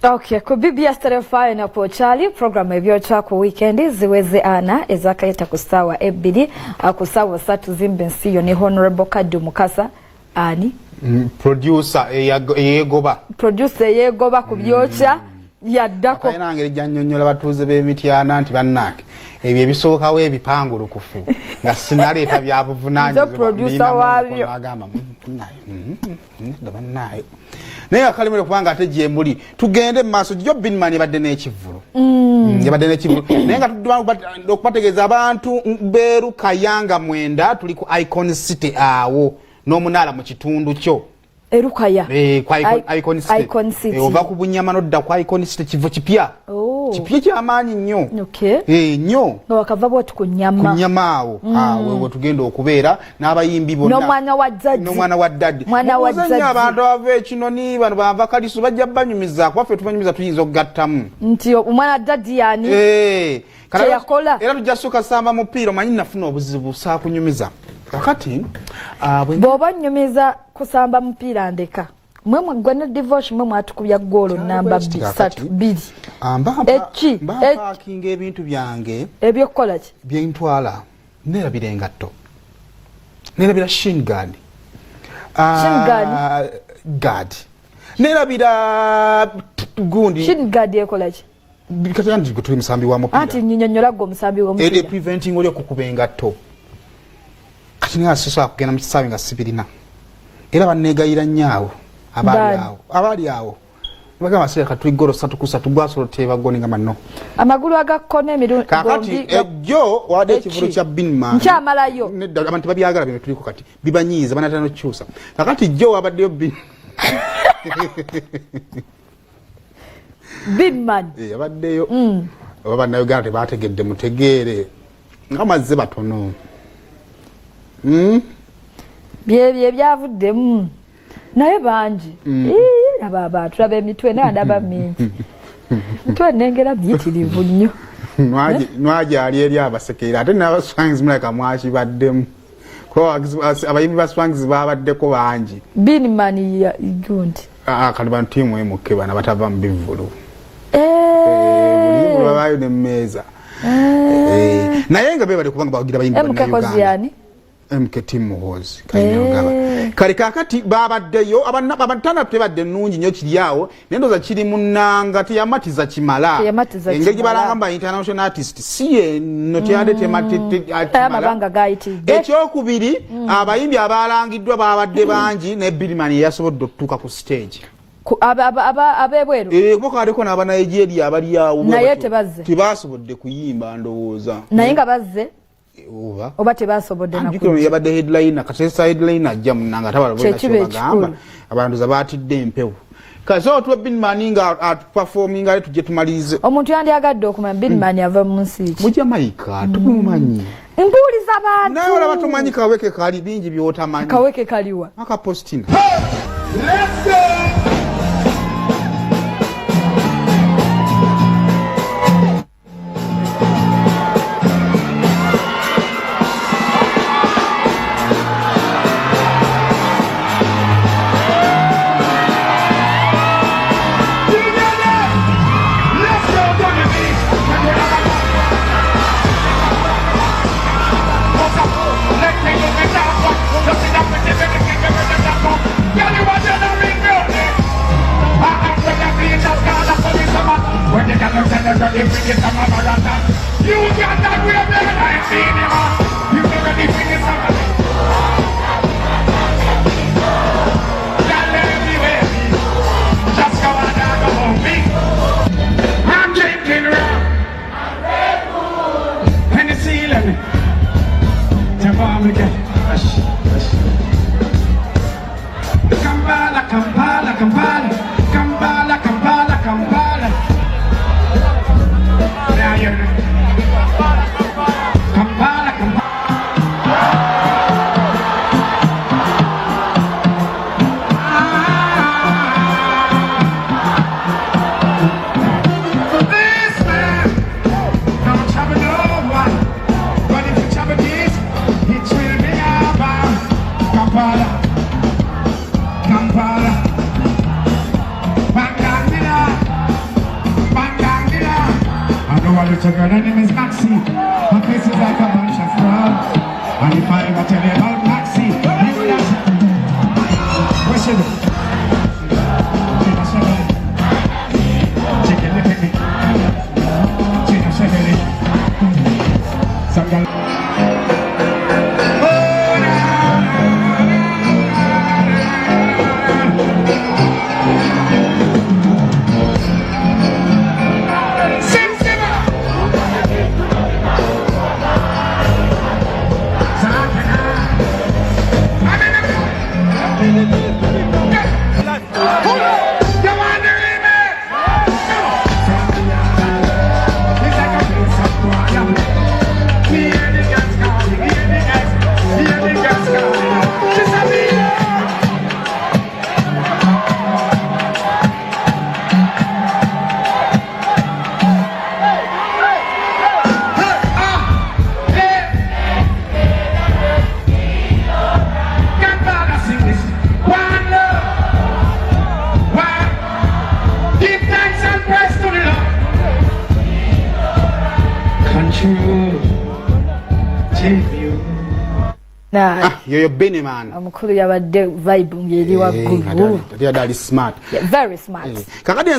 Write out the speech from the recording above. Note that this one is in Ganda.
Okay, ku BBS Terefaya na pochali program ebyocha ku weekend ziweze ana ezakayeta ku sawa ebbiri ku sawa 3 zimbe nsiyo ne Honorable Kaddu Mukasa ani producer yegoba ku byocha yaddako nange janyonyola batuze b'emityana nti bannake ebyo ebisookawo ebipangulukufu nga sinaleeta byabuvunanyizibwa producer wabyo agamba bannaye naye akalimere kubanga ate gye muli tugende mu maaso gyo binman yabadde n'ekivvulu yabadde n'ekivvulu naye nga okubategeeza abantu Beeru Kayanga Mwenda tuli ku Icon City awo n'omunaala mu kitundu kyo Erukaya kwa Icon City ova ku Bunyama nodda kwa Icon City kivu kipya kipya ky'amaanyi nnyo nnyo nga wakava bwatu ku Nyama awo wewe tugenda okubeera n'abayimbi bonna n'omwana wa daddi abantu abava ekinoni bano bava kalisu bajja banyumiza kwaffe tubanyumiza tuyinza okugattamu nti omwana daddi yani yakola era tujja suka samba mupiira omanyi nafuna obuzibu saa kunyumiza kakati bw'oba nnyumiza kusamba mupiira ndeka mwe gwana divorce mwe mwatukubya goalo namba 2 parking ebintu byange ebyokukola ki byentwala nerabira engatto nerabira shin guard nerabira gundi shin guard ekola ki bikatandi tuli musambi wa mupiira anti nnyonnyola go musambi wa mupiira preventing oli okukuba engatto kati nga sisa kugenda mu kisaawe nga sibirina era banneegayira nnyo abaali awo bagamba seka twigoro 3 gwasolo tebagoni nga manno amagulu agakona emirundi kakati ejjo wade ekivulu kya binman nkyamalayo abantu babyagala bino tuliko kati bibanyiiza banatera n'okukyusa kakati jjo wabaddeyo binman yabaddeyo oba Bannayuganda tebategedde mutegeere nga mazze batono bye byavuddemu naye bangi aba abantu abemitwe n'andaba mingi mutwe nengera byitirivu nnyo nwaje ali eri abasekeera ate n'abaswangizi muleka mwakibaddemu abayimbi ba swangizi babaddeko bangi binman gundi kati bantu tiimu emuke bana batava mu bivvulu bulimu babayo nemmeeza naye nga bebale kubanga bawagira bayimbi Bannayuganda Muhozi kale kakati babaddeyo abatana tebadde nnungi nnyo kiryawo nendoza kiri munanga teyamatiza kimala engeri balangamba international artist si eno tyade temabanga gaitidde ekyokubiri abayimbi abalangiddwa babadde bangi ne Binman yasobodde okutuuka ku stage abebweru kuba kaliko n'aba Nigeria abali awo naye tebasobodde kuyimba ndowooza naye nga bazze oba tebasobodde nakujja yabadde headliner katesa headliner ajja munanga tabalabagamba abantu zabatidde empewo kaso tuwe Binman nga performing ale tujje tumalize omuntu yandiyagadde okumanya Binman ava mu nsi ki mu Jamaica tumumanyi mbuuliza abantu naye olaba tumanyi kaweke kali bingi byotamanyi kaweke kaliwa akapostina let's go. Uganda, we are better than cinema. You never leave me in summer. Y'all everywhere. Just go on down the home beat. I'm drinking rum. I'm Red Bull. And the ceiling. Jump on again. Kampala, Kampala, Kampala. Kampala, Kampala, Kampala. Now you're Kampala, Kampala. You're Benny man. Amukulu yabadde vibe ngeri waggulu. They are smart. Very smart. Kakati